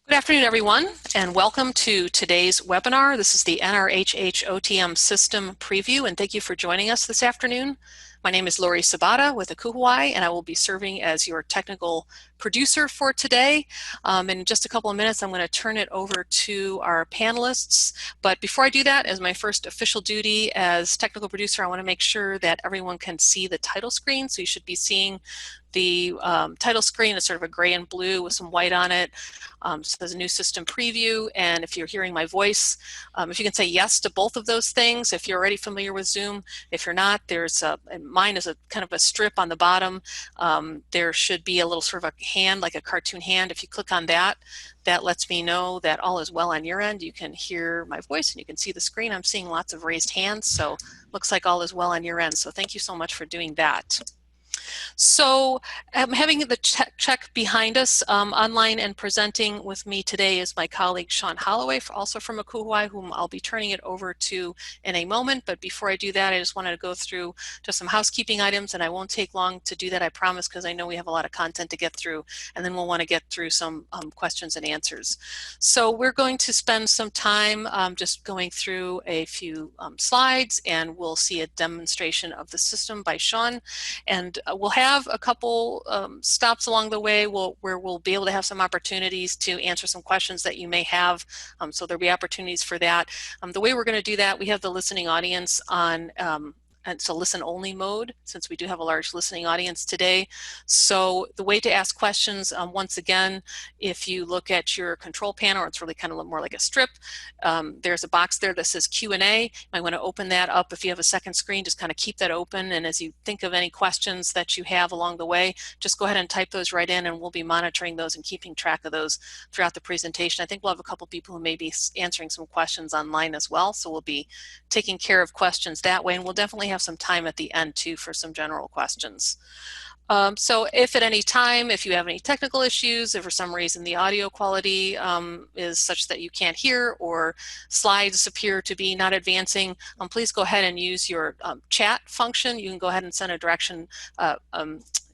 Good afternoon, everyone, and welcome to today's webinar. This is the NRHH OTM System Preview, and thank you for joining us this afternoon. My name is Lori Sabata with NACURH, and I will be serving as your technical producer for today. In just a couple of minutes, I'm going to turn it over to our panelists. But before I do that, as my first official duty as technical producer, I want to make sure that everyone can see the title screen. So you should be seeing the title screen is sort of a gray and blue with some white on it. So there's a new system preview, and if you're hearing my voice, if you can say yes to both of those things, if you're already familiar with Zoom. If you're not, there's mine is a kind of a strip on the bottom. There should be a little sort of a hand, like a cartoon hand. If you click on that, that lets me know that all is well on your end. You can hear my voice and you can see the screen. I'm seeing lots of raised hands, so looks like all is well on your end. So thank you so much for doing that. So having the check behind us, online and presenting with me today is my colleague Sean Holloway, also from NACURH, whom I'll be turning it over to in a moment. But before I do that, I just wanted to go through just some housekeeping items, and I won't take long to do that, I promise, because I know we have a lot of content to get through, and then we'll want to get through some questions and answers. So we're going to spend some time just going through a few slides, and we'll see a demonstration of the system by Sean. And we'll have a couple stops along the way where we'll be able to have some opportunities to answer some questions that you may have. So there'll be opportunities for that. The way we're going to do that, we have the listening audience on and so listen only mode, since we do have a large listening audience today. So the way to ask questions, once again, if you look at your control panel, it's really kind of more like a strip. There's a box there that says Q&A. You might want to open that up. If you have a second screen, just kind of keep that open. And as you think of any questions that you have along the way, just go ahead and type those right in, and we'll be monitoring those and keeping track of those throughout the presentation. I think we'll have a couple people who may be answering some questions online as well. So we'll be taking care of questions that way. And we'll definitely have some time at the end too for some general questions. So if at any time, if you have any technical issues, if for some reason the audio quality is such that you can't hear, or slides appear to be not advancing, please go ahead and use your chat function. You can go ahead and send a direction.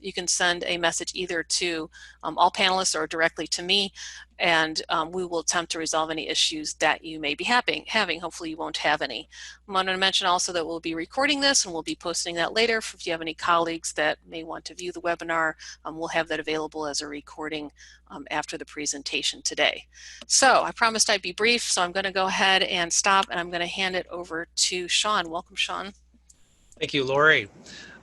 You can send a message either to all panelists or directly to me, and we will attempt to resolve any issues that you may be having. Hopefully you won't have any. I want to mention also that we'll be recording this, and we'll be posting that later. If you have any colleagues that may want to view the webinar, we'll have that available as a recording after the presentation today. So I promised I'd be brief, so I'm going to go ahead and stop, and I'm going to hand it over to Sean. Welcome, Sean. Thank you, Lori.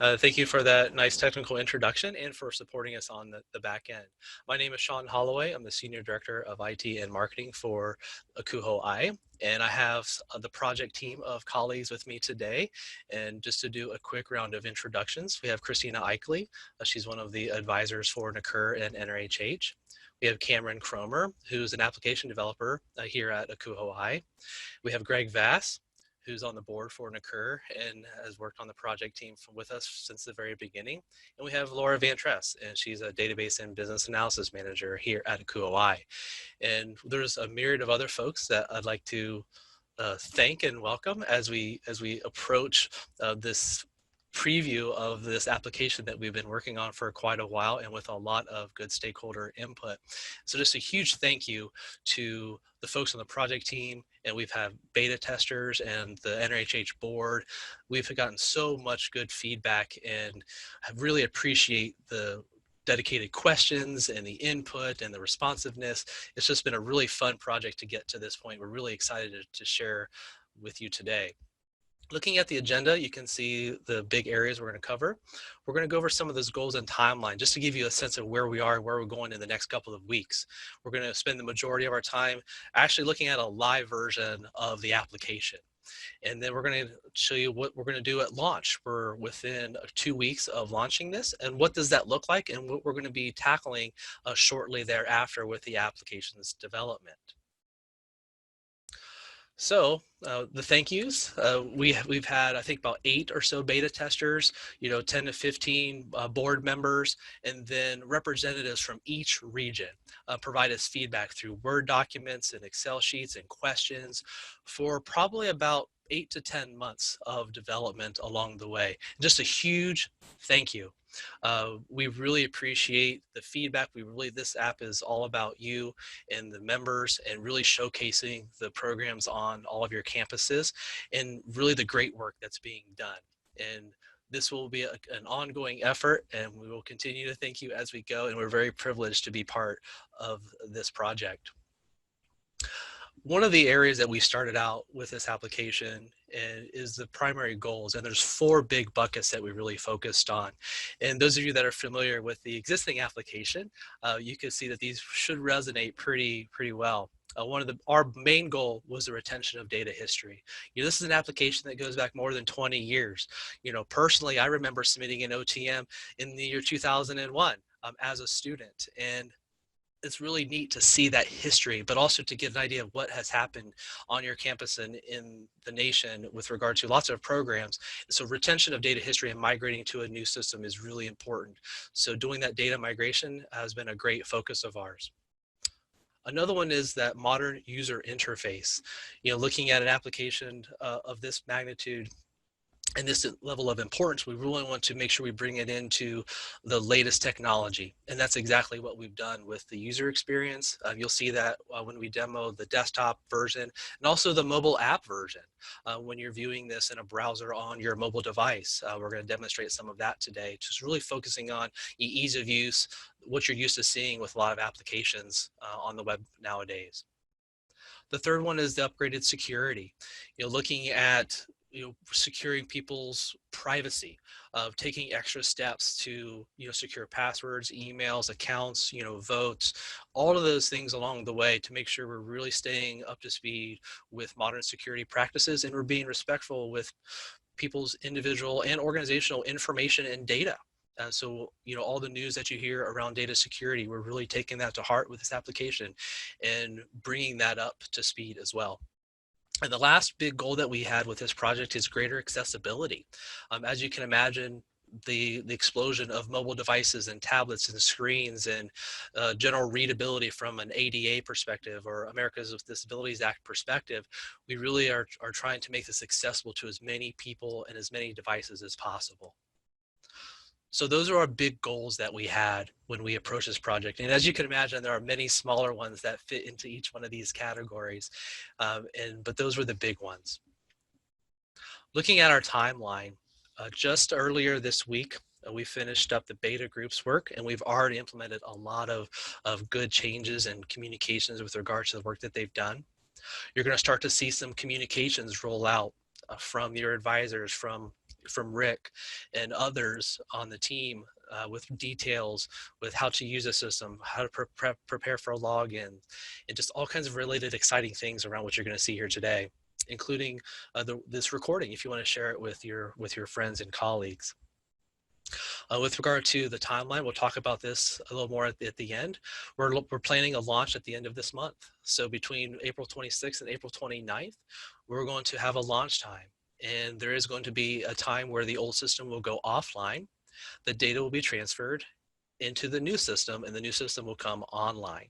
Thank you for that nice technical introduction and for supporting us on the back end. My name is Sean Holloway. I'm the Senior Director of IT and Marketing for NACURH, and I have the project team of colleagues with me today. And just to do a quick round of introductions, we have Christina Eichley. She's one of the advisors for NACURH and NRHH. We have Cameron Cromer, who's an application developer here at NACURH. We have Greg Vass, who's on the board for NACURH and has worked on the project team with us since the very beginning. And we have Laura Van Tress, and she's a database and business analysis manager here at NACURH. And there's a myriad of other folks that I'd like to thank and welcome as we approach this preview of this application that we've been working on for quite a while, and with a lot of good stakeholder input. So just a huge thank you to the folks on the project team, and we've had beta testers and the NRHH board. We've gotten so much good feedback, and I really appreciate the dedicated questions and the input and the responsiveness. It's just been a really fun project to get to this point. We're really excited to share with you today. Looking at the agenda, you can see the big areas we're going to cover. We're going to go over some of those goals and timeline, just to give you a sense of where we are and where we're going in the next couple of weeks. We're going to spend the majority of our time actually looking at a live version of the application. And then we're going to show you what we're going to do at launch. We're within 2 weeks of launching this, and what does that look like, and what we're going to be tackling shortly thereafter with the application's development. So the thank yous, we've had, I think, about 8 or so beta testers, 10 to 15 board members, and then representatives from each region provide us feedback through Word documents and Excel sheets and questions for probably about 8 to 10 months of development along the way. Just a huge thank you. We really appreciate the feedback. This app is all about you and the members and really showcasing the programs on all of your campuses and really the great work that's being done. And this will be an ongoing effort, and we will continue to thank you as we go, and we're very privileged to be part of this project. One of the areas that we started out with this application is the primary goals, and there's 4 big buckets that we really focused on. And those of you that are familiar with the existing application, you can see that these should resonate pretty well. Our main goal was the retention of data history. This is an application that goes back more than 20 years. Personally, I remember submitting an OTM in the year 2001 as a student, and it's really neat to see that history, but also to get an idea of what has happened on your campus and in the nation with regard to lots of programs. So retention of data history and migrating to a new system is really important. So doing that data migration has been a great focus of ours. Another one is that modern user interface. Looking at an application of this magnitude and this level of importance, we really want to make sure we bring it into the latest technology. And that's exactly what we've done with the user experience. You'll see that when we demo the desktop version and also the mobile app version. When you're viewing this in a browser on your mobile device, we're going to demonstrate some of that today, just really focusing on the ease of use, what you're used to seeing with a lot of applications on the web nowadays. The third one is the upgraded security. Looking at securing people's privacy, taking extra steps to secure passwords, emails, accounts, votes, all of those things along the way to make sure we're really staying up to speed with modern security practices, and we're being respectful with people's individual and organizational information and data. So all the news that you hear around data security, we're really taking that to heart with this application and bringing that up to speed as well. And the last big goal that we had with this project is greater accessibility. As you can imagine, the explosion of mobile devices and tablets and screens and general readability from an ADA perspective or Americans with Disabilities Act perspective, we really are trying to make this accessible to as many people and as many devices as possible. So those are our big goals that we had when we approached this project. And as you can imagine, there are many smaller ones that fit into each one of these categories, but those were the big ones. Looking at our timeline, just earlier this week, we finished up the beta group's work, and we've already implemented a lot of good changes and communications with regard to the work that they've done. You're going to start to see some communications roll out from your advisors, from Rick and others on the team with details with how to use the system, how to prepare for a login, and just all kinds of related exciting things around what you're going to see here today, including this recording if you want to share it with your friends and colleagues. With regard to the timeline, we'll talk about this a little more at the end. We're planning a launch at the end of this month. So between April 26th and April 29th, we're going to have a launch time. And there is going to be a time where the old system will go offline. The data will be transferred into the new system, and the new system will come online.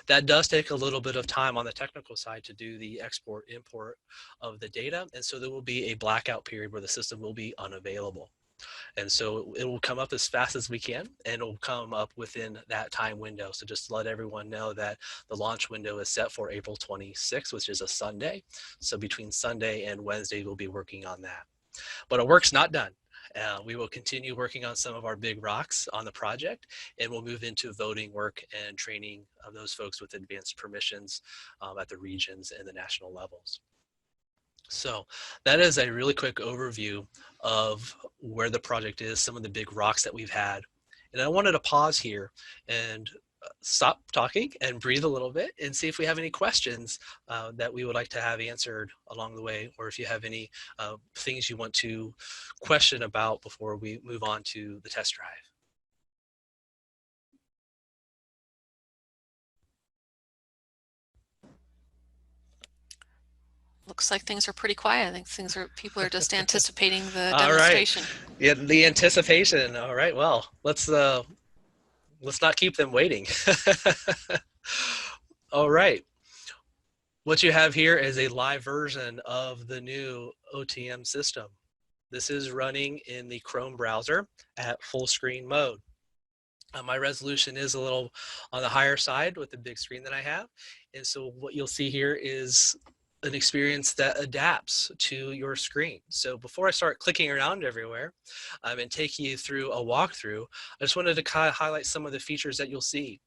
That does take a little bit of time on the technical side to do the export import of the data. And so there will be a blackout period where the system will be unavailable. And so it will come up as fast as we can, and it will come up within that time window. So just to let everyone know that the launch window is set for April 26th, which is a Sunday. So between Sunday and Wednesday, we'll be working on that. But our work's not done. We will continue working on some of our big rocks on the project, and we'll move into voting work and training of those folks with advanced permissions at the regions and the national levels. So that is a really quick overview of where the project is, some of the big rocks that we've had. And I wanted to pause here and stop talking and breathe a little bit and see if we have any questions that we would like to have answered along the way, or if you have any things you want to question about before we move on to the test drive. Looks like things are pretty quiet. I think people are just anticipating the All demonstration. Right. Yeah, the anticipation. All right. Well, let's not keep them waiting. All right. What you have here is a live version of the new OTM system. This is running in the Chrome browser at full screen mode. My resolution is a little on the higher side with the big screen that I have. And so what you'll see here is an experience that adapts to your screen. So before I start clicking around everywhere and taking you through a walkthrough, I just wanted to kind of highlight some of the features that you'll see.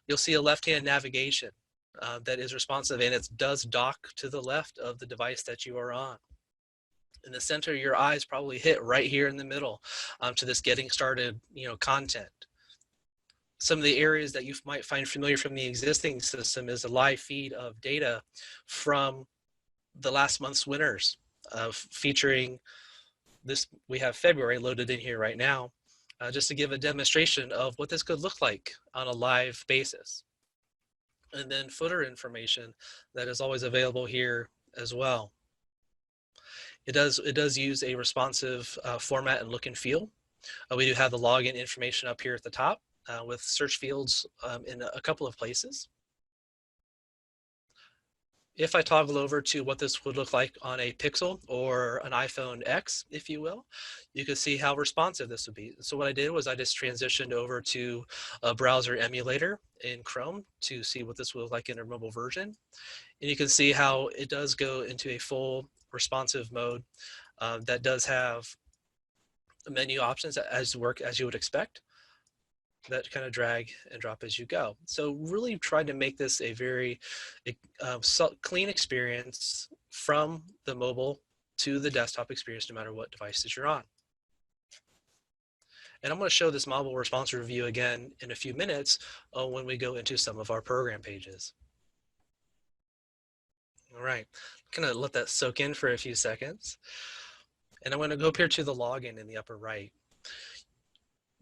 You'll see a left-hand navigation that is responsive, and it does dock to the left of the device that you are on. In the center, your eyes probably hit right here in the middle to this getting started, content. Some of the areas that you might find familiar from the existing system is a live feed of data from the last month's winners, featuring this. We have February loaded in here right now, just to give a demonstration of what this could look like on a live basis. And then footer information that is always available here as well. It does use a responsive format and look and feel. We do have the login information up here at the top with search fields in a couple of places. If I toggle over to what this would look like on a Pixel or an iPhone X, if you will, you can see how responsive this would be. So what I did was I just transitioned over to a browser emulator in Chrome to see what this would look like in a mobile version. And you can see how it does go into a full responsive mode that does have menu options as you would expect, that kind of drag and drop as you go. So really tried to make this a very clean experience from the mobile to the desktop experience, no matter what devices you're on. And I'm going to show this mobile response review again in a few minutes when we go into some of our program pages. All right, I'm going to let that soak in for a few seconds. And I'm going to go up here to the login in the upper right.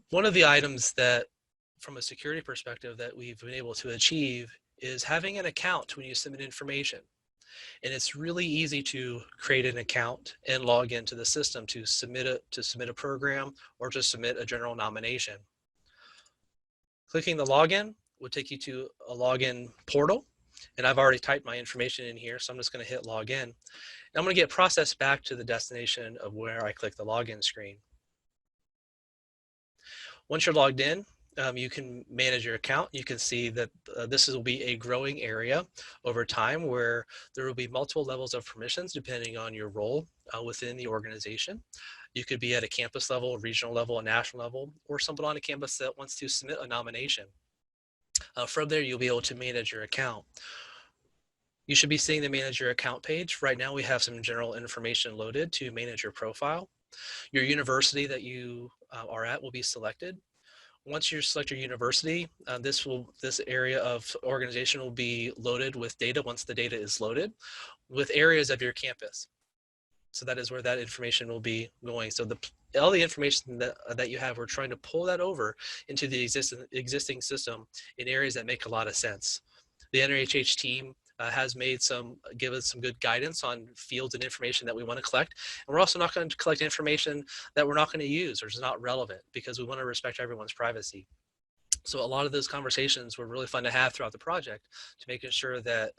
One of the items that, from a security perspective, that we've been able to achieve is having an account when you submit information. And it's really easy to create an account and log into the system to submit a program or to submit a general nomination. Clicking the login will take you to a login portal. And I've already typed my information in here, so I'm just going to hit login. And I'm going to get processed back to the destination of where I click the login screen. Once you're logged in, you can manage your account. You can see that this will be a growing area over time where there will be multiple levels of permissions depending on your role within the organization. You could be at a campus level, regional level, a national level, or someone on a campus that wants to submit a nomination. From there, you'll be able to manage your account. You should be seeing the manage your account page. Right now, we have some general information loaded to manage your profile. Your university that you are at will be selected. Once you select your university, this area of organization will be loaded with data once the data is loaded with areas of your campus. So that is where that information will be going. So all the information that you have, we're trying to pull that over into the existing system in areas that make a lot of sense. The NRHH team has given us some good guidance on fields and information that we want to collect. And we're also not going to collect information that we're not going to use or is not relevant, because we want to respect everyone's privacy. So a lot of those conversations were really fun to have throughout the project to making sure that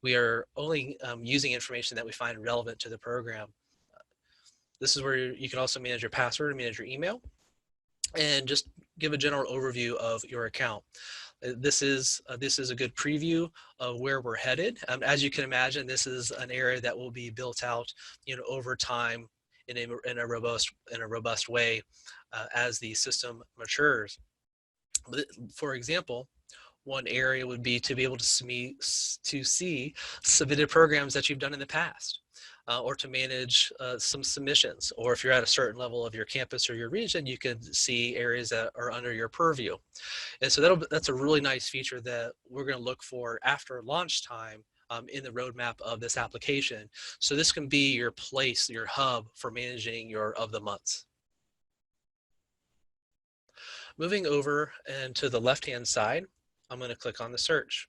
we are only using information that we find relevant to the program. This is where you can also manage your password and manage your email and just give a general overview of your account. This is a good preview of where we're headed. As you can imagine, this is an area that will be built out, over time in a robust way as the system matures. For example, one area would be to be able to see submitted programs that you've done in the past. Or to manage some submissions, or if you're at a certain level of your campus or your region, you can see areas that are under your purview. And so that's a really nice feature that we're going to look for after launch time in the roadmap of this application. So this can be your place, your hub for managing your of the months. Moving over and to the left-hand side, I'm going to click on the search.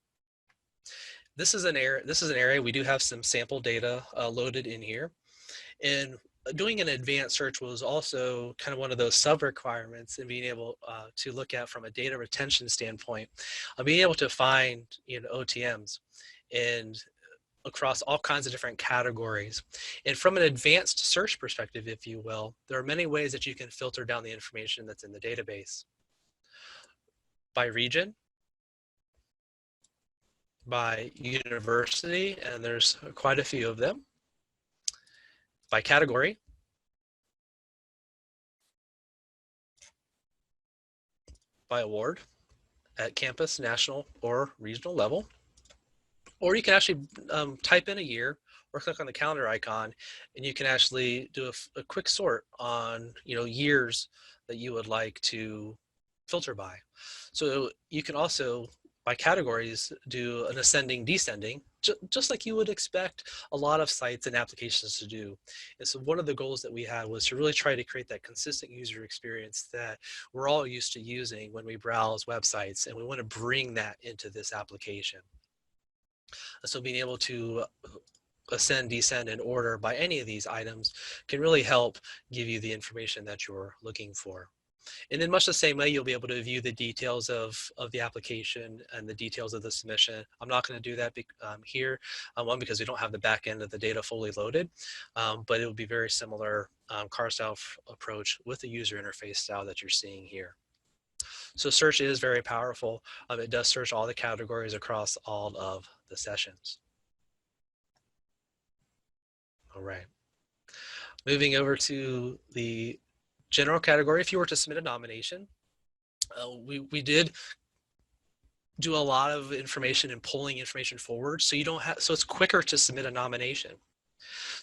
This is an area we do have some sample data loaded in here, and doing an advanced search was also kind of one of those sub-requirements in being able to look at from a data retention standpoint, being able to find OTMs. And across all kinds of different categories. And from an advanced search perspective, if you will, there are many ways that you can filter down the information that's in the database. By region, by university, and there's quite a few of them. By category, by award at campus, national, or regional level. Or you can actually type in a year or click on the calendar icon, and you can actually do a quick sort on years that you would like to filter by. So you can also, by categories, do an ascending, descending, just like you would expect a lot of sites and applications to do. And so one of the goals that we had was to really try to create that consistent user experience that we're all used to using when we browse websites, and we want to bring that into this application. So being able to ascend, descend, and order by any of these items can really help give you the information that you're looking for. And in much the same way, you'll be able to view the details of the application and the details of the submission. I'm not going to do that here, one, because we don't have the back end of the data fully loaded, but it will be very similar car style approach with the user interface style that you're seeing here. So search is very powerful. It does search all the categories across all of the sessions. All right. Moving over to the general category, if you were to submit a nomination, we did do a lot of information and pulling information forward, so you don't have, so it's quicker to submit a nomination.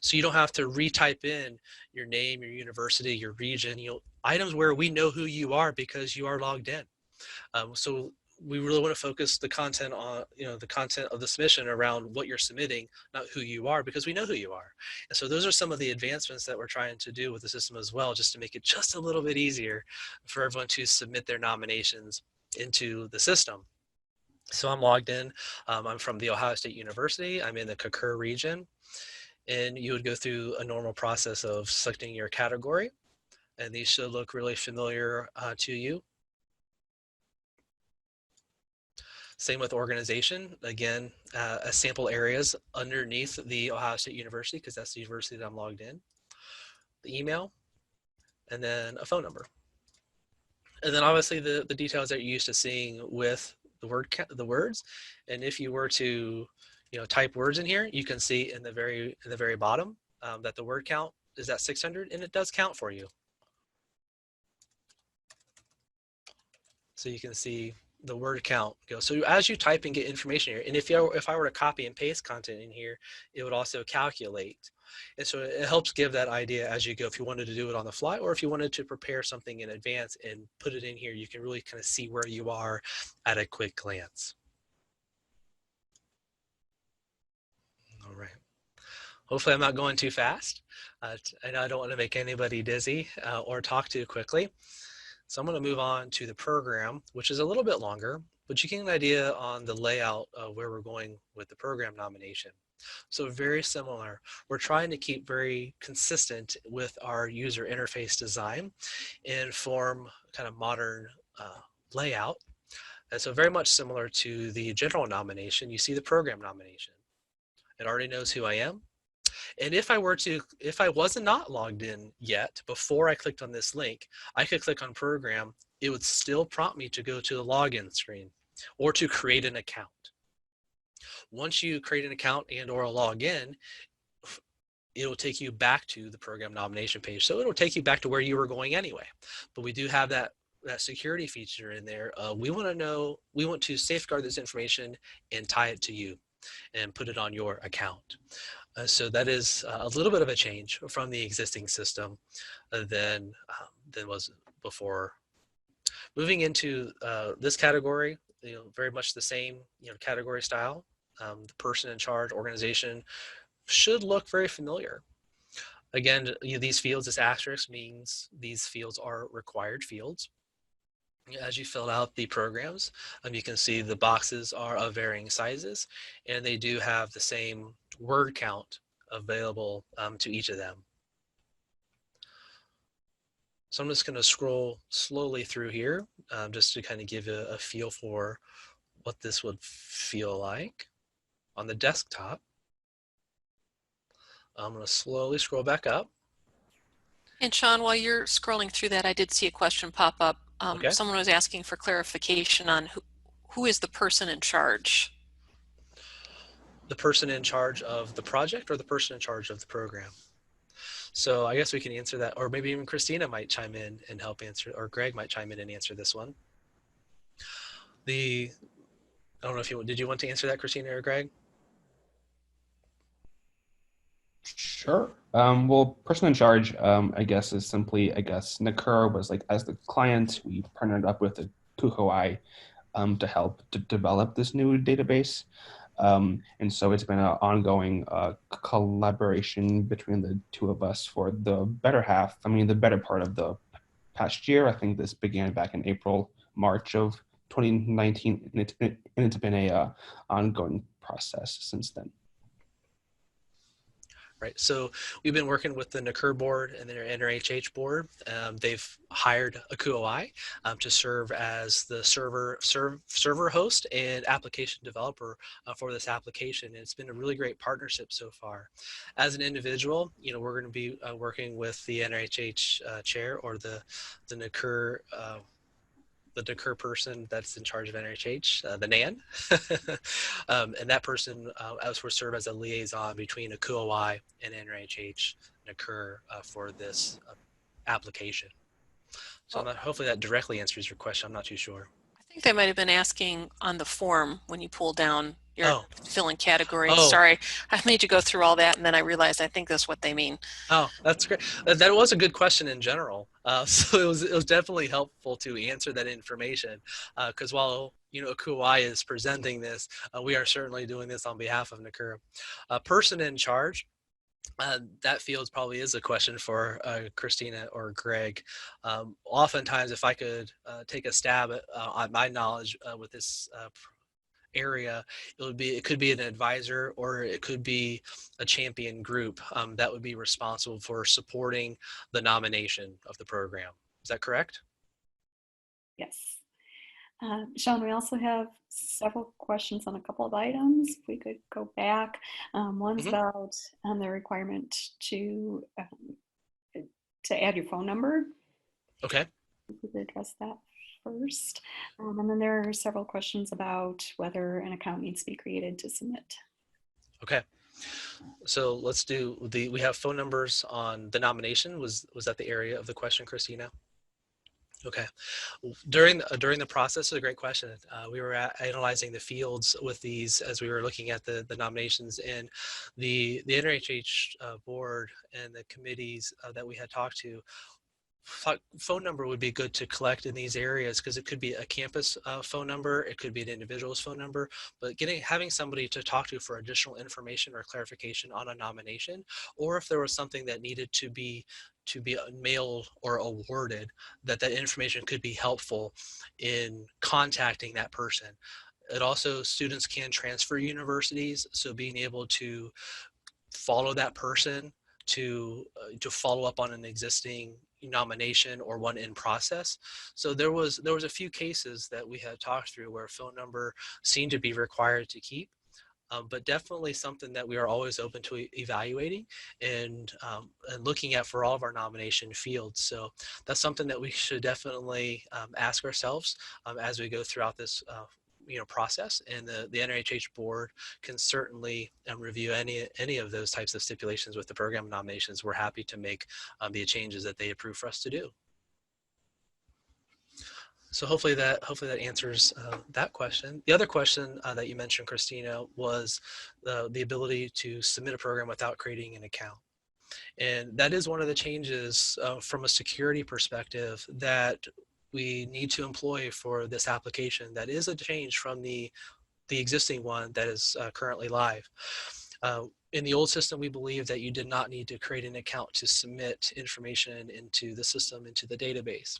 So you don't have to retype in your name, your university, your region, items where we know who you are because you are logged in. So we really want to focus the content on, the content of the submission around what you're submitting, not who you are, because we know who you are. And so those are some of the advancements that we're trying to do with the system as well, just to make it just a little bit easier for everyone to submit their nominations into the system. So I'm logged in. I'm from the Ohio State University. I'm in the NACURH region. And you would go through a normal process of selecting your category. And these should look really familiar to you. Same with organization. Again, sample areas underneath the Ohio State University, because that's the university that I'm logged in. The email, and then a phone number. And then obviously the details that you're used to seeing with the words. And if you were to type words in here, you can see in the very bottom that the word count is at 600, and it does count for you. So you can see the word count go. So as you type and get information here, and if I were to copy and paste content in here, it would also calculate. And so it helps give that idea as you go. If you wanted to do it on the fly, or if you wanted to prepare something in advance and put it in here, you can really kind of see where you are at a quick glance. All right. Hopefully I'm not going too fast. I know I don't want to make anybody dizzy or talk too quickly. So I'm going to move on to the program, which is a little bit longer, but you get an idea on the layout of where we're going with the program nomination. So very similar. We're trying to keep very consistent with our user interface design and form kind of modern layout. And so very much similar to the general nomination, you see the program nomination. It already knows who I am. And if I wasn't not logged in yet, before I clicked on this link, I could click on program. It would still prompt me to go to the login screen or to create an account. Once you create an account and or a login, it'll take you back to the program nomination page. So it'll take you back to where you were going anyway. But we do have that security feature in there. We want to safeguard this information and tie it to you and put it on your account. So that is a little bit of a change from the existing system than was before. Moving into this category, very much the same category style. The person in charge, organization should look very familiar. Again, these fields, this asterisk means these fields are required fields. As you fill out the programs, you can see the boxes are of varying sizes, and they do have the same word count available to each of them. So I'm just going to scroll slowly through here just to kind of give a feel for what this would feel like on the desktop. I'm going to slowly scroll back up. And Sean, while you're scrolling through that, I did see a question pop up. Okay. Someone was asking for clarification on who is the person in charge? The person in charge of the project or the person in charge of the program? So I guess we can answer that, or maybe even Christina might chime in and help answer, or Greg might chime in and answer this one. I don't know if did you want to answer that, Christina or Greg? Sure. Well, person in charge, I guess, is simply, NACURH was like, as the client, we partnered up with the KUHOI to help to develop this new database. And so it's been an ongoing collaboration between the two of us for the the better part of the past year. I think this began back in April, March of 2019, and it's been a ongoing process since then. Right. So we've been working with the NACURH board and their NRHH board. They've hired a KUHOI to serve as the server host and application developer for this application. And it's been a really great partnership so far. As an individual, we're going to be working with the NRHH chair or the NACURH the NACURH person that's in charge of NRHH, the NAN, and that person as will serve as a liaison between a KUHOI and NRHH NACURH for this application. So hopefully that directly answers your question. I'm not too sure. I think they might have been asking on the form when you pull down your filling categories. Oh. Sorry, I made you go through all that, and then I realized I think that's what they mean. Oh, that's great. That was a good question in general. So it was definitely helpful to answer that information because while a KUHOI is presenting this, we are certainly doing this on behalf of NACURH. Person in charge. That field probably is a question for Christina or Greg. Oftentimes, if I could take a stab at on my knowledge with this area, it could be an advisor or it could be a champion group that would be responsible for supporting the nomination of the program. Is that correct? Yes. Sean, we also have several questions on a couple of items. If we could go back, one's about the requirement to add your phone number. Okay. We could address that first. And then there are several questions about whether an account needs to be created to submit. Okay. So let's do we have phone numbers on the nomination. Was that the area of the question, Christina? Okay. During the process, it's a great question. We were analyzing the fields with these as we were looking at the nominations, and the NRHH board and the committees that we had talked to thought phone number would be good to collect in these areas because it could be a campus phone number, it could be an individual's phone number, but having somebody to talk to for additional information or clarification on a nomination, or if there was something that needed to be mailed or awarded, that information could be helpful in contacting that person. It also, students can transfer universities, so being able to follow that person to follow up on an existing nomination or one in process. So there was a few cases that we had talked through where a phone number seemed to be required to keep. But definitely something that we are always open to evaluating and looking at for all of our nomination fields. So that's something that we should definitely ask ourselves as we go throughout this process, and the NRHH board can certainly review any of those types of stipulations with the program nominations. We're happy to make the changes that they approve for us to do. So hopefully that answers that question. The other question that you mentioned, Christina, was the ability to submit a program without creating an account. And that is one of the changes from a security perspective that we need to employ for this application. That is a change from the existing one that is currently live. In the old system, we believe that you did not need to create an account to submit information into the system, into the database.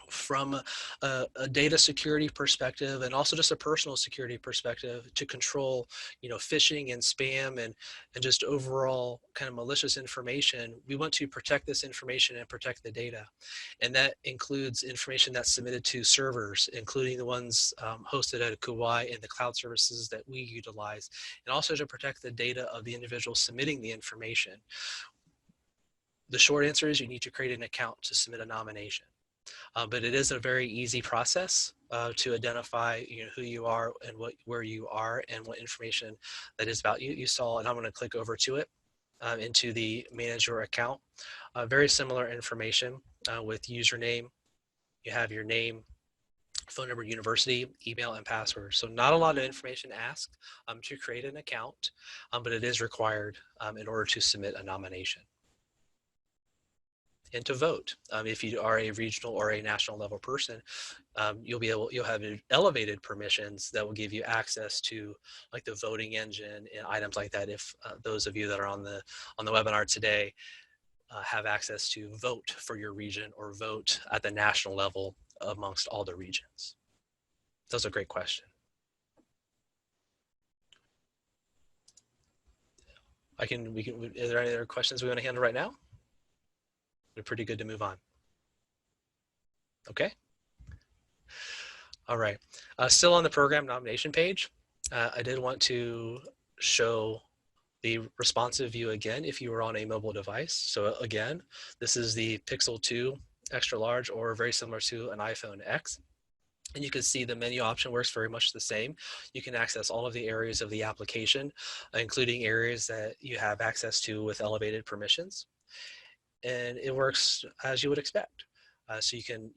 from a data security perspective and also just a personal security perspective to control, phishing and spam and just overall kind of malicious information. We want to protect this information and protect the data. And that includes information that's submitted to servers, including the ones hosted at Kauai and the cloud services that we utilize, and also to protect the data of the individual submitting the information. The short answer is you need to create an account to submit a nomination. But it is a very easy process to identify who you are and where you are and what information that is about you saw, and I'm going to click over to it into the manage your account. Very similar information with username. You have your name, phone number, university, email, and password. So not a lot of information asked to create an account, but it is required in order to submit a nomination. And to vote. If you are a regional or a national level person, you'll have elevated permissions that will give you access to like the voting engine and items like that. If those of you that are on the webinar today have access to vote for your region or vote at the national level amongst all the regions. That's a great question. Are there any other questions we want to handle right now? We're pretty good to move on. Okay. All right. Still on the program nomination page, I did want to show the responsive view again if you were on a mobile device. So again, this is the Pixel 2 extra large, or very similar to an iPhone X. And you can see the menu option works very much the same. You can access all of the areas of the application, including areas that you have access to with elevated permissions. And it works as you would expect. So you can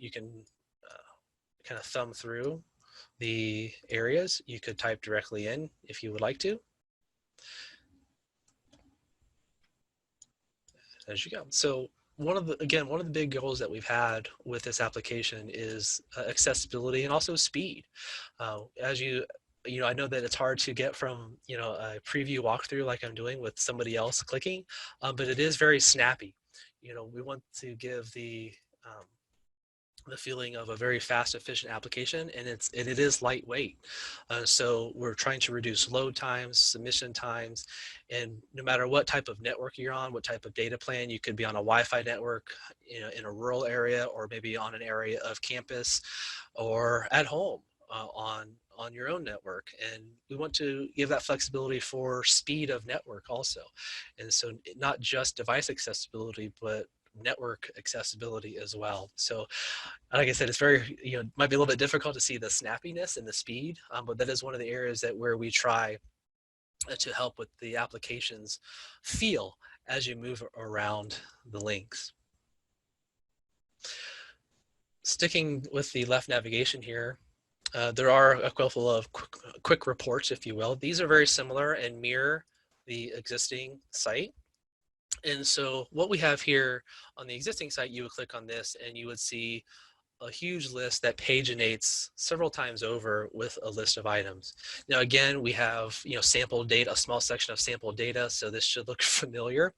kind of thumb through the areas. You could type directly in if you would like to. As you go. So one of the big goals that we've had with this application is accessibility and also speed. As I know that it's hard to get from a preview walkthrough like I'm doing with somebody else clicking, but it is very snappy. We want to give the feeling of a very fast, efficient application, and it is lightweight. So we're trying to reduce load times, submission times, and no matter what type of network you're on, what type of data plan, you could be on a Wi-Fi network, in a rural area, or maybe on an area of campus, or at home on your own network. And we want to give that flexibility for speed of network also. And so not just device accessibility, but network accessibility as well. So like I said, it's very, might be a little bit difficult to see the snappiness and the speed, but that is one of the areas where we try to help with the application's feel as you move around the links. Sticking with the left navigation here, there are a couple of quick reports, if you will. These are very similar and mirror the existing site. And so what we have here on the existing site, you would click on this and you would see a huge list that paginates several times over with a list of items. Now, again, we have, sample data, a small section of sample data, so this should look familiar.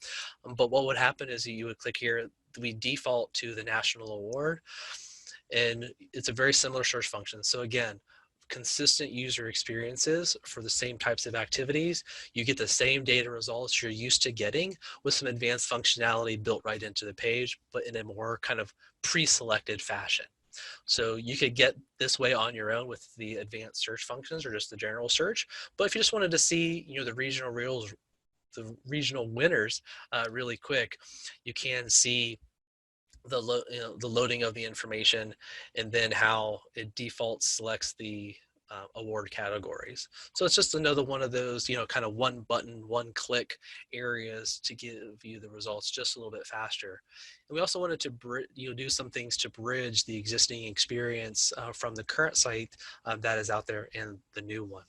But what would happen is you would click here, we default to the national award, and it's a very similar search function. So again, consistent user experiences for the same types of activities. You get the same data results you're used to getting with some advanced functionality built right into the page, but in a more kind of pre-selected fashion. So you could get this way on your own with the advanced search functions or just the general search. But if you just wanted to see, the regional winners really quick, you can see the loading of the information and then how it default selects the award categories. So it's just another one of those, kind of one button, one click areas to give you the results just a little bit faster. And we also wanted to do some things to bridge the existing experience from the current site that is out there and the new one.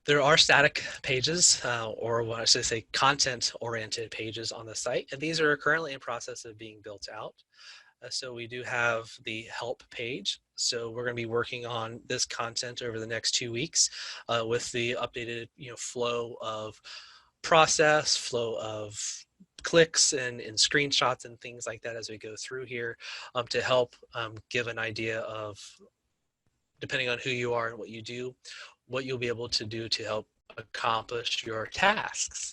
There are static pages, or what I should say, content-oriented pages on the site, and these are currently in process of being built out. So we do have the help page. So we're going to be working on this content over the next 2 weeks with the updated, flow of process, flow of clicks and screenshots and things like that as we go through here to help give an idea of, depending on who you are and what you do, what you'll be able to do to help accomplish your tasks.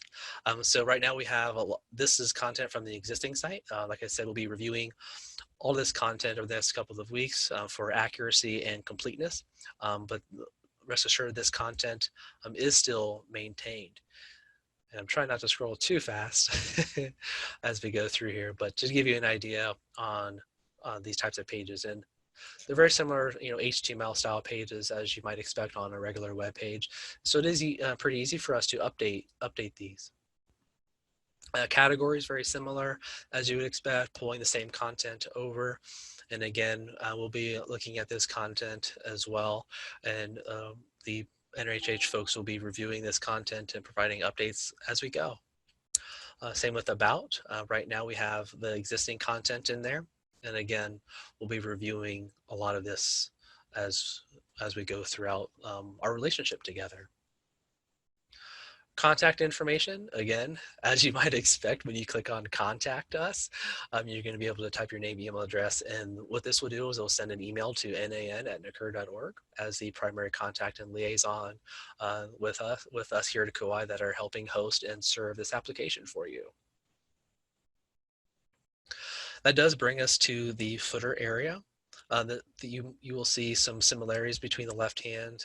So right now we have, this is content from the existing site. Like I said, we'll be reviewing all this content over the next couple of weeks for accuracy and completeness. But rest assured, this content is still maintained. And I'm trying not to scroll too fast as we go through here, but to give you an idea on these types of pages. And they're very similar, HTML style pages as you might expect on a regular web page. So it is pretty easy for us to update these. Categories very similar as you would expect, pulling the same content over. And again, we'll be looking at this content as well. And the NRHH folks will be reviewing this content and providing updates as we go. Same with about. Right now we have the existing content in there. And again, we'll be reviewing a lot of this as we go throughout our relationship together. Contact information, again, as you might expect when you click on contact us, you're going to be able to type your name, email address, and what this will do is it'll send an email to nan@NACURH.org as the primary contact and liaison with us here at NACURH that are helping host and serve this application for you. That does bring us to the footer area. You will see some similarities between the left-hand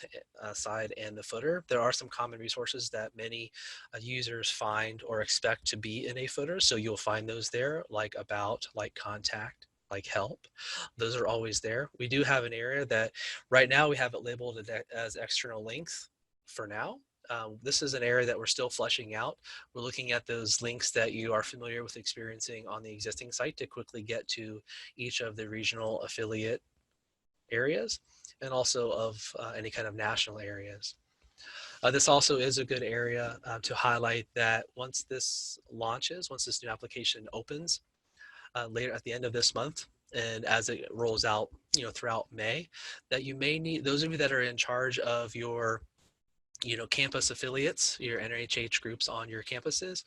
side and the footer. There are some common resources that many users find or expect to be in a footer. So you'll find those there, like about, like contact, like help. Those are always there. We do have an area that right now we have it labeled as external links for now. This is an area that we're still fleshing out. We're looking at those links that you are familiar with experiencing on the existing site to quickly get to each of the regional affiliate areas and also of any kind of national areas. This also is a good area to highlight that once this launches, once this new application opens later at the end of this month, and as it rolls out, throughout May, that you may need, those of you that are in charge of your campus affiliates, your NRHH groups on your campuses,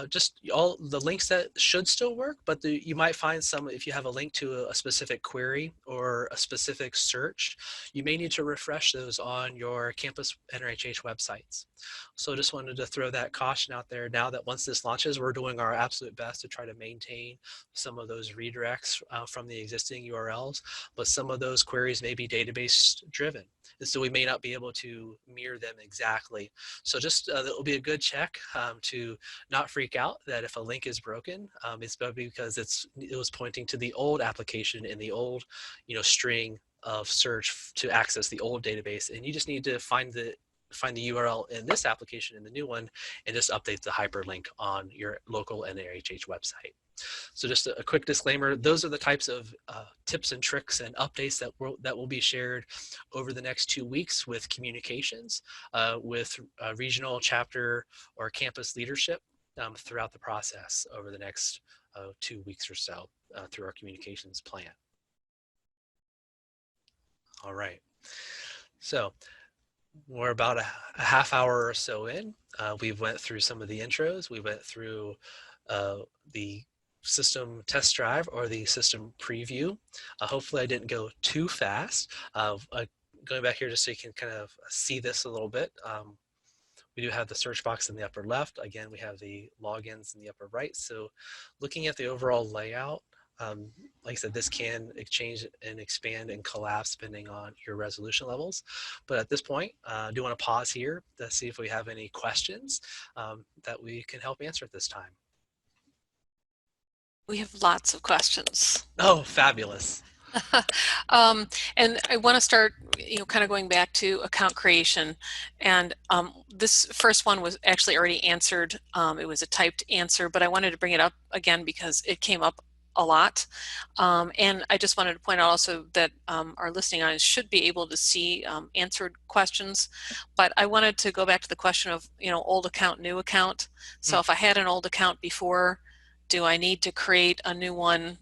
just all the links that should still work, but you might find some, if you have a link to a specific query or a specific search, you may need to refresh those on your campus NRHH websites. So just wanted to throw that caution out there now that once this launches, we're doing our absolute best to try to maintain some of those redirects from the existing URLs, but some of those queries may be database driven. And so we may not be able to mirror them exactly. So just that will be a good check to not freak out that if a link is broken, it's probably because it was pointing to the old application in the old string of search to access the old database, and you just need to find the URL in this application in the new one and just update the hyperlink on your local NRHH website. So just a quick disclaimer, those are the types of tips and tricks and updates that will be shared over the next 2 weeks with communications, with regional chapter or campus leadership throughout the process over the next 2 weeks or so through our communications plan. All right, so we're about a half hour or so in. We went through some of the intros. We went through the system test drive or the system preview. Hopefully I didn't go too fast. Going back here just so you can kind of see this a little bit. We do have the search box in the upper left. Again, we have the logins in the upper right. So looking at the overall layout, like I said, this can change and expand and collapse depending on your resolution levels. But at this point, I do want to pause here to see if we have any questions that we can help answer at this time. We have lots of questions. Oh, fabulous. And I want to start, kind of going back to account creation. And this first one was actually already answered. It was a typed answer, but I wanted to bring it up again because it came up a lot. And I just wanted to point out also that our listening audience should be able to see answered questions. But I wanted to go back to the question of, old account, new account. So if I had an old account before, do I need to create a new one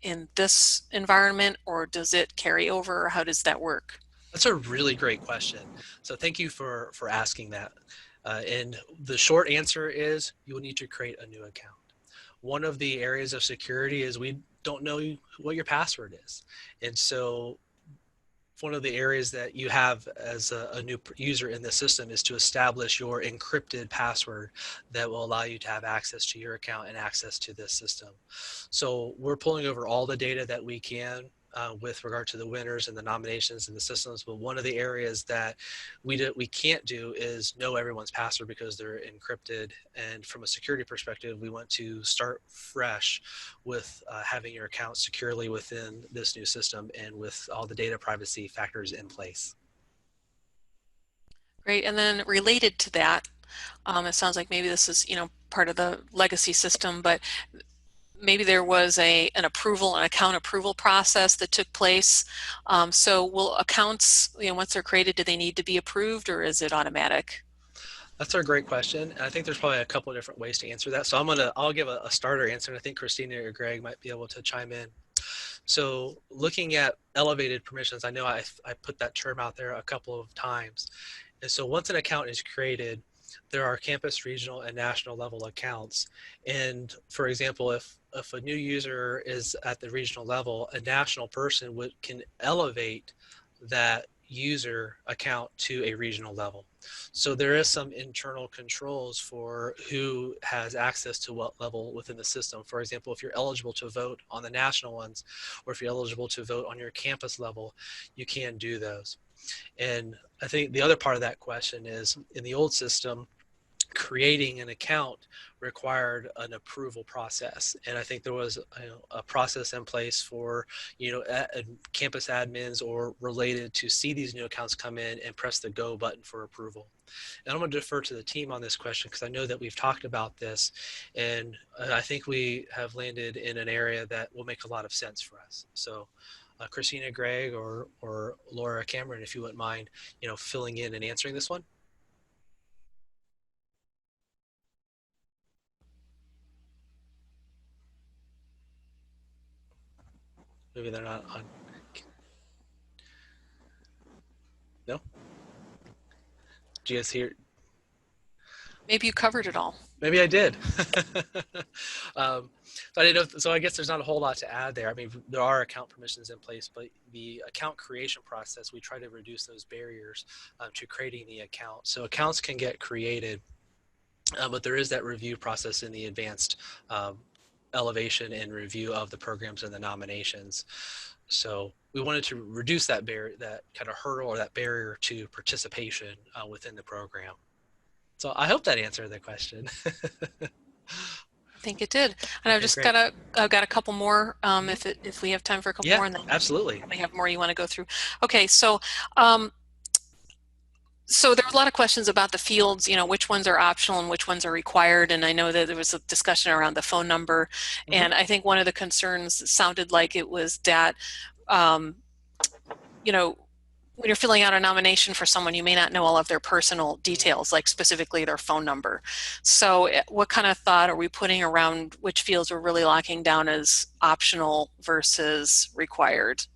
in this environment, or does it carry over? Or how does that work? That's a really great question. So thank you for asking that. And the short answer is you will need to create a new account. one of the areas of security is we don't know what your password is. And so one of the areas that you have as a new user in the system is to establish your encrypted password that will allow you to have access to your account and access to this system. So we're pulling over all the data that we can with regard to the winners and the nominations and the systems. But one of the areas that we can't do is know everyone's password because they're encrypted. And from a security perspective, we want to start fresh with having your account securely within this new system and with all the data privacy factors in place. Great. And then related to that, it sounds like maybe this is, part of the legacy system, but maybe there was an account approval process that took place. So will accounts, once they're created, do they need to be approved, or is it automatic? That's a great question. And I think there's probably a couple of different ways to answer that. So I'll give a starter answer, and I think Christina or Greg might be able to chime in. So looking at elevated permissions, I know I put that term out there a couple of times. And so once an account is created, there are campus, regional, and national level accounts. And for example, if a new user is at the regional level, a national person can elevate that user account to a regional level. So there is some internal controls for who has access to what level within the system. For example, if you're eligible to vote on the national ones, or if you're eligible to vote on your campus level, you can do those. And I think the other part of that question is, in the old system, creating an account required an approval process, and I think there was a process in place for campus admins or related to see these new accounts come in and press the go button for approval. And I'm going to defer to the team on this question because I know that we've talked about this, and I think we have landed in an area that will make a lot of sense for us. So Christina, Greg, or Laura, Cameron, if you wouldn't mind, filling in and answering this one. Maybe they're not on. No? Do you guys hear? Maybe you covered it all. Maybe I did. But I didn't know, so I guess there's not a whole lot to add there. I mean, there are account permissions in place, but the account creation process, we try to reduce those barriers to creating the account. So accounts can get created, but there is that review process in the advanced elevation and review of the programs and the nominations. So we wanted to reduce that barrier, that kind of hurdle or that barrier to participation within the program. So I hope that answered the question. I think it did. And I've just great. got a couple more if we have time for a couple more. And then absolutely. We have more you want to go through. Okay, so so there are a lot of questions about the fields, which ones are optional and which ones are required. And I know that there was a discussion around the phone number. And I think one of the concerns sounded like it was that, when you're filling out a nomination for someone, you may not know all of their personal details, like specifically their phone number. So what kind of thought are we putting around which fields we're really locking down as optional versus required?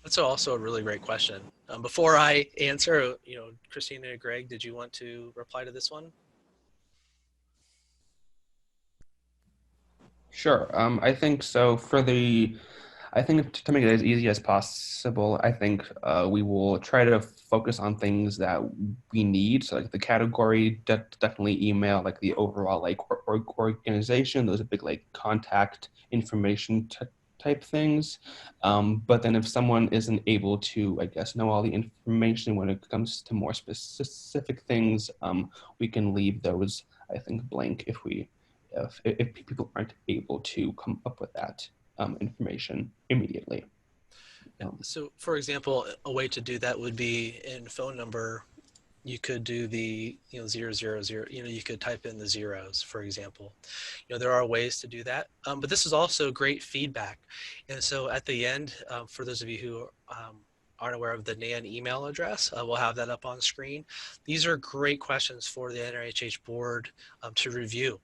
That's also a really great question. Before I answer, Christina and Greg, did you want to reply to this one? Sure. I think so. I think to make it as easy as possible, I think we will try to focus on things that we need. So like the category, definitely email, like the overall like organization, those are big like contact information type things. But then if someone isn't able to, I guess, know all the information when it comes to more specific things, we can leave those, I think, blank if people aren't able to come up with that information immediately. So for example, a way to do that would be in phone number, you could do the 000, you could type in the zeros, for example. There are ways to do that, but this is also great feedback. And so at the end, for those of you who aren't aware of the NAN email address, we'll have that up on screen. These are great questions for the NRHH board to review.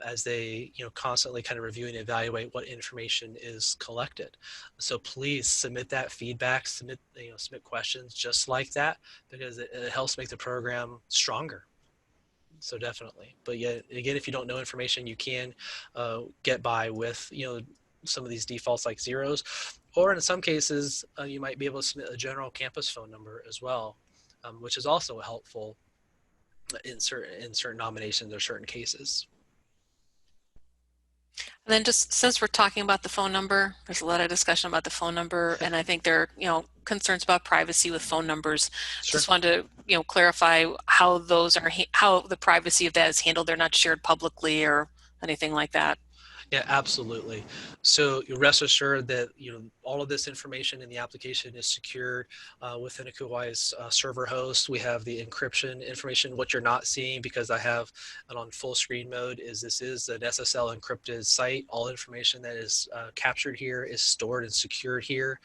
As they constantly kind of review and evaluate what information is collected. So please submit that feedback, submit questions just like that, because it helps make the program stronger. So definitely. But yet again, if you don't know information, you can get by with, some of these defaults like zeros, or in some cases, you might be able to submit a general campus phone number as well, which is also helpful in certain nominations or certain cases. And then just since we're talking about the phone number, there's a lot of discussion about the phone number, and I think there are, concerns about privacy with phone numbers. Sure. Just wanted to, clarify how those are, how the privacy of that is handled. They're not shared publicly or anything like that. Yeah, absolutely. So you rest assured that all of this information in the application is secured within NACURH's server host. We have the encryption information. What you're not seeing, because I have it on full screen mode, is this is an SSL encrypted site. All information that is captured here is stored and secured here.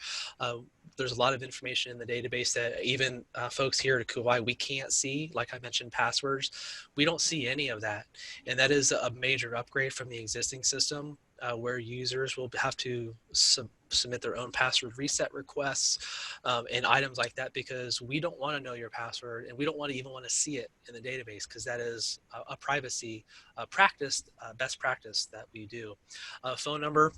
There's a lot of information in the database that even folks here at NACURH, we can't see. Like I mentioned, passwords. We don't see any of that. And that is a major upgrade from the existing system, where users will have to submit their own password reset requests and items like that, because we don't want to know your password, and we don't even want to see it in the database, because that is a privacy practice, best practice that we do. Phone number,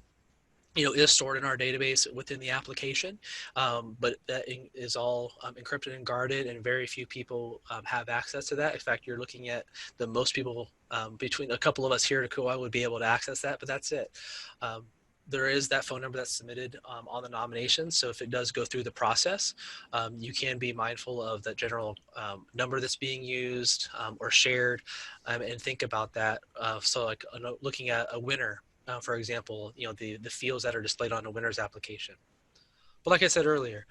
is stored in our database within the application, but that is all encrypted and guarded, and very few people have access to that. In fact, you're looking at the most people, between a couple of us here at NACURH, would be able to access that, but that's it. There is that phone number that's submitted on the nomination. So if it does go through the process, you can be mindful of that general number that's being used or shared, and think about that. So like looking at a winner, for example, the fields that are displayed on a winner's application. But like I said earlier,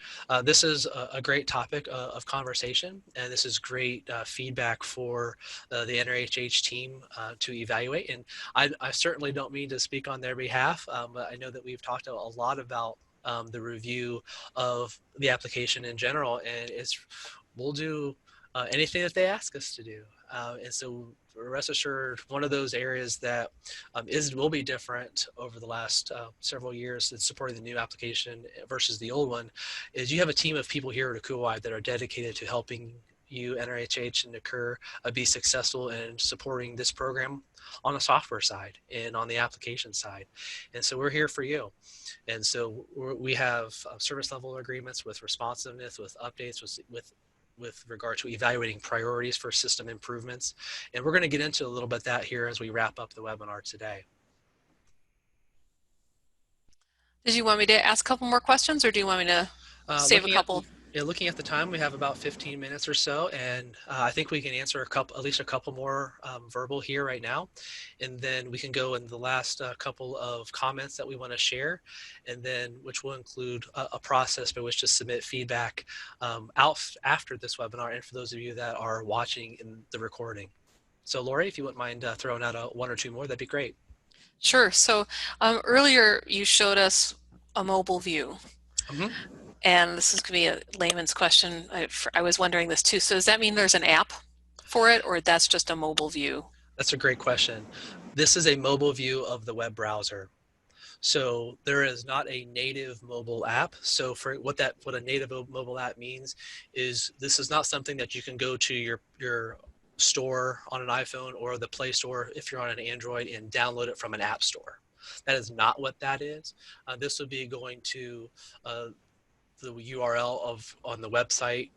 this is a great topic of conversation, and this is great feedback for the NRHH team to evaluate. And I certainly don't mean to speak on their behalf, but I know that we've talked a lot about the review of the application in general, and we'll do anything that they ask us to do. And so rest assured, one of those areas that will be different over the last several years in supporting the new application versus the old one is you have a team of people here at NACURH that are dedicated to helping you, NRHH and NACURH, be successful in supporting this program on the software side and on the application side. And so we're here for you. And so we have service level agreements with responsiveness, with updates, with regard to evaluating priorities for system improvements. And we're going to get into a little bit of that here as we wrap up the webinar today. Did you want me to ask a couple more questions, or do you want me to save a couple? Looking at the time, we have about 15 minutes or so, and I think we can answer at least a couple more verbal here right now, and then we can go in the last couple of comments that we want to share, and then which will include a process by which to submit feedback out after this webinar, and for those of you that are watching in the recording. So Lori, if you wouldn't mind throwing out one or two more, that'd be great. Sure. So earlier you showed us a mobile view. Mm-hmm. And this is going to be a layman's question. I was wondering this too. So does that mean there's an app for it, or that's just a mobile view? That's a great question. This is a mobile view of the web browser. So there is not a native mobile app. So for what a native mobile app means is this is not something that you can go to your store on an iPhone or the Play Store if you're on an Android and download it from an app store. That is not what that is. This would be going to the URL on the website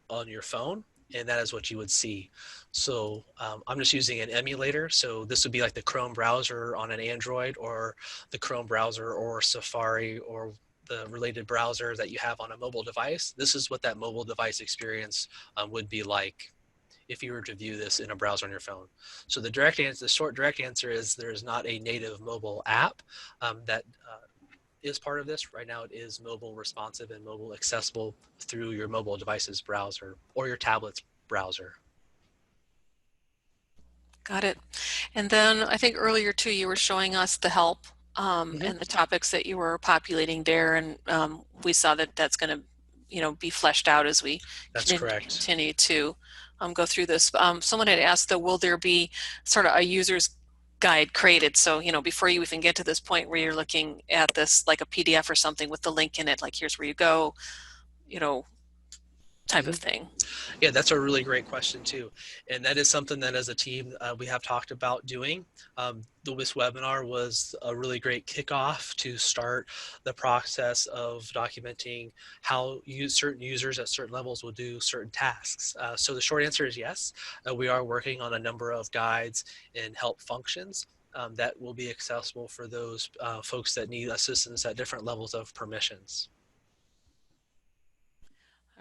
on your phone, and that is what you would see. So I'm just using an emulator. So this would be like the Chrome browser on an Android, or the Chrome browser or Safari or the related browser that you have on a mobile device. This is what that mobile device experience would be like if you were to view this in a browser on your phone. So the short direct answer is there is not a native mobile app that is part of this. Right now it is mobile responsive and mobile accessible through your mobile device's browser or your tablet's browser. Got it. And then I think earlier too you were showing us the help and the topics that you were populating there, and we saw that that's going to be fleshed out as we continue to go through this. Someone had asked though, will there be sort of a user's guide created? So, before you even get to this point where you're looking at this like a PDF or something with the link in it, like here's where you go, type of thing? Yeah, that's a really great question too. And that is something that as a team we have talked about doing. This webinar was a really great kickoff to start the process of documenting how certain users at certain levels will do certain tasks. So the short answer is yes. We are working on a number of guides and help functions that will be accessible for those folks that need assistance at different levels of permissions.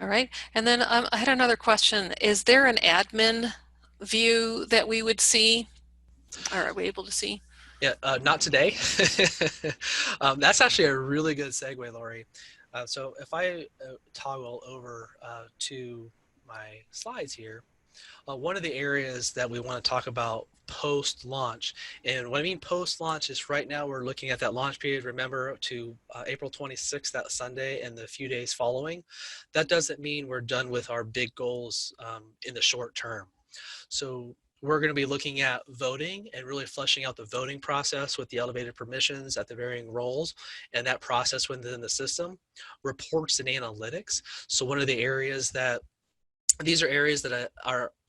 All right. And then I had another question. Is there an admin view that we would see, or are we able to see? Yeah, not today. That's actually a really good segue, Lori. So if I toggle over to my slides here, one of the areas that we want to talk about post-launch, and what I mean post-launch is right now we're looking at that launch period, remember, to April 26th, that Sunday, and the few days following. That doesn't mean we're done with our big goals in the short term. So we're going to be looking at voting and really fleshing out the voting process with the elevated permissions at the varying roles and that process within the system, reports and analytics. So one of the areas that these are areas that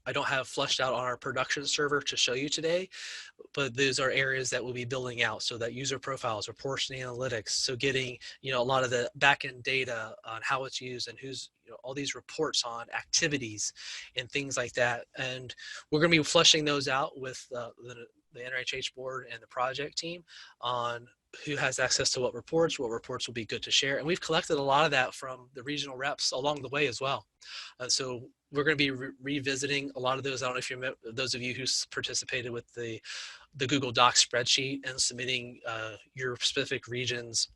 I don't have fleshed out on our production server to show you today, but those are areas that we'll be building out. So that user profiles, reports and analytics. So getting, a lot of the backend data on how it's used and who's, all these reports on activities and things like that. And we're going to be fleshing those out with the NRHH board and the project team on who has access to what reports will be good to share. And we've collected a lot of that from the regional reps along the way as well. So we're going to be revisiting a lot of those. I don't know if you remember, those of you who participated with the Google Docs spreadsheet and submitting your specific regions,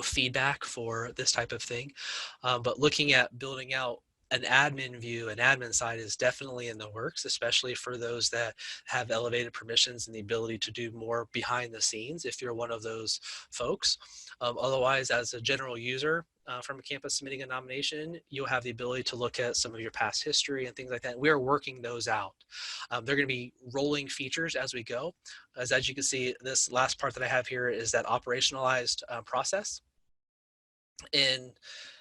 feedback for this type of thing. But looking at building out an admin view, an admin side is definitely in the works, especially for those that have elevated permissions and the ability to do more behind the scenes if you're one of those folks. Otherwise, as a general user from a campus submitting a nomination, you'll have the ability to look at some of your past history and things like that. We are working those out. They're going to be rolling features as we go. As you can see, this last part that I have here is that operationalized process. And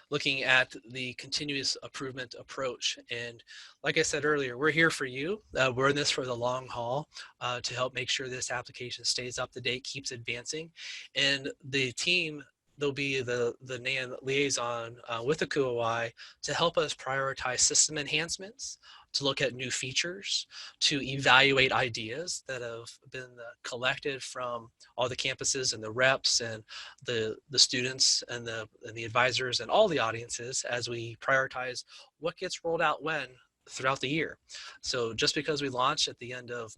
looking at the continuous improvement approach. And like I said earlier, we're here for you. We're in this for the long haul to help make sure this application stays up to date, keeps advancing. And the team, they'll be the NAN liaison with the CUOI to help us prioritize system enhancements, to look at new features, to evaluate ideas that have been collected from all the campuses and the reps and the students and the advisors and all the audiences as we prioritize what gets rolled out when throughout the year. So just because we launch at the end of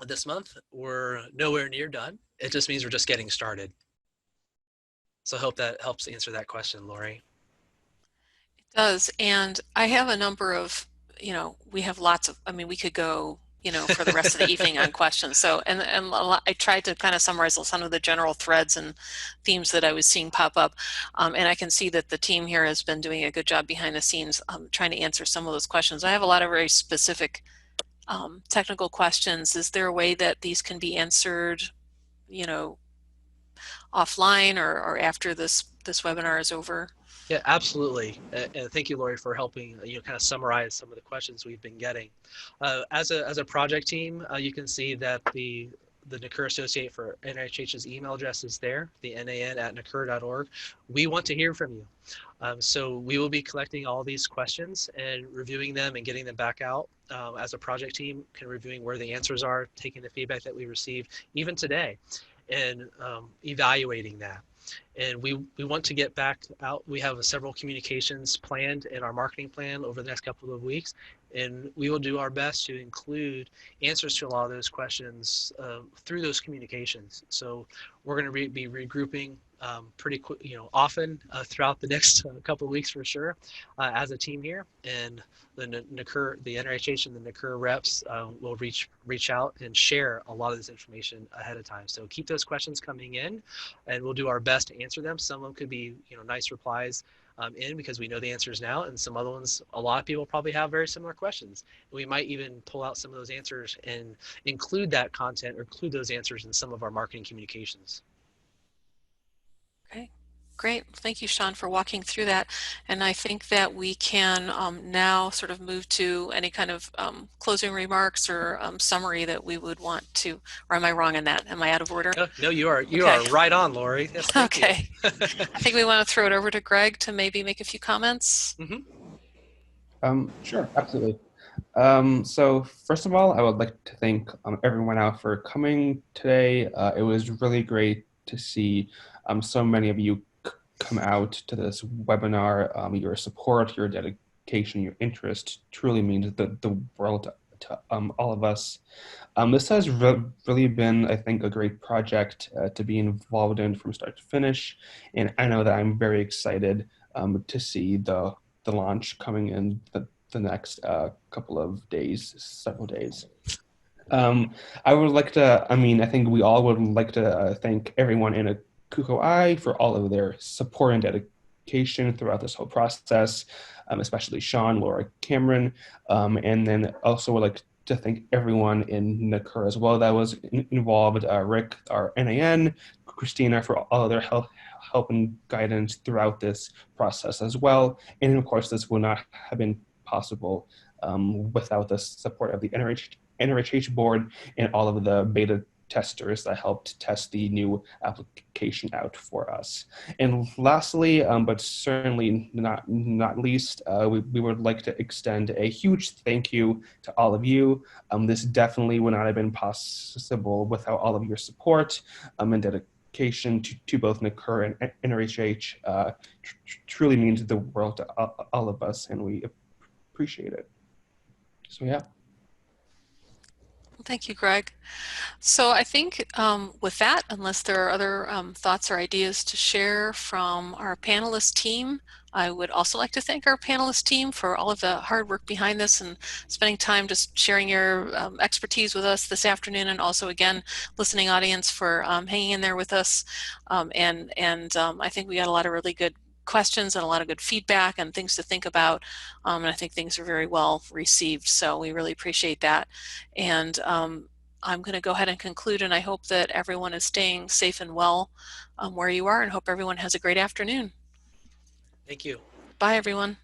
this month, we're nowhere near done. It just means we're just getting started. So I hope that helps answer that question, Lori. It does. And I have a number of, we have lots of, we could go, for the rest of the evening on questions. So, and I tried to kind of summarize some of the general threads and themes that I was seeing pop up. And I can see that the team here has been doing a good job behind the scenes trying to answer some of those questions. I have a lot of very specific technical questions. Is there a way that these can be answered, offline or after this webinar is over? Yeah, absolutely. And thank you, Lori, for helping kind of summarize some of the questions we've been getting. As a project team, you can see that the NACURH Associate for NRHH's email address is there, the nan@nacurh.org. We want to hear from you. So we will be collecting all these questions and reviewing them and getting them back out as a project team, kind of reviewing where the answers are, taking the feedback that we received even today, and evaluating that. And we want to get back out. We have several communications planned in our marketing plan over the next couple of weeks, and we will do our best to include answers to a lot of those questions through those communications. So we're going to be regrouping pretty quick, often throughout the next couple of weeks for sure, as a team here. And the NACURH, the NRHH and the NACURH reps will reach out and share a lot of this information ahead of time. So keep those questions coming in, and we'll do our best to answer them. Some of them could be nice replies in because we know the answers now, and some other ones, a lot of people probably have very similar questions. And we might even pull out some of those answers and include that content or include those answers in some of our marketing communications. Okay, Great. Thank you, Sean, for walking through that. And I think that we can now sort of move to any kind of closing remarks or summary that we would want to, or am I wrong in that? Am I out of order? No, you are Okay. right on, Lori. Yes, thank Okay. you. I think we want to throw it over to Greg to maybe make a few comments. Sure, absolutely. So first of all, I would like to thank everyone out for coming today. It was really great to see so many of you come out to this webinar. Your support, your dedication, your interest truly means the world to all of us. This has really been, I think, a great project to be involved in from start to finish. And I know that I'm very excited to see the launch coming in the next couple of days, several days. I would like to, I think we all would like to thank everyone in NACURH for all of their support and dedication throughout this whole process, especially Sean, Laura, Cameron, and then also would like to thank everyone in NACURH as well that was involved, Rick, our NAN, Christina for all of their help and guidance throughout this process as well. And of course, this would not have been possible without the support of the NRHH board and all of the beta testers that helped test the new application out for us. And lastly, but certainly not least, we would like to extend a huge thank you to all of you. This definitely would not have been possible without all of your support and dedication to both NACURH and NRHH. Truly means the world to all of us, and we appreciate it. So yeah. Thank you, Greg. So I think with that, unless there are other thoughts or ideas to share from our panelist team, I would also like to thank our panelist team for all of the hard work behind this and spending time just sharing your expertise with us this afternoon, and also again, listening audience for hanging in there with us. I think we got a lot of really good questions and a lot of good feedback and things to think about, and I think things are very well received, so we really appreciate that. And I'm going to go ahead and conclude, and I hope that everyone is staying safe and well where you are, and hope everyone has a great afternoon. Thank you. Bye, everyone.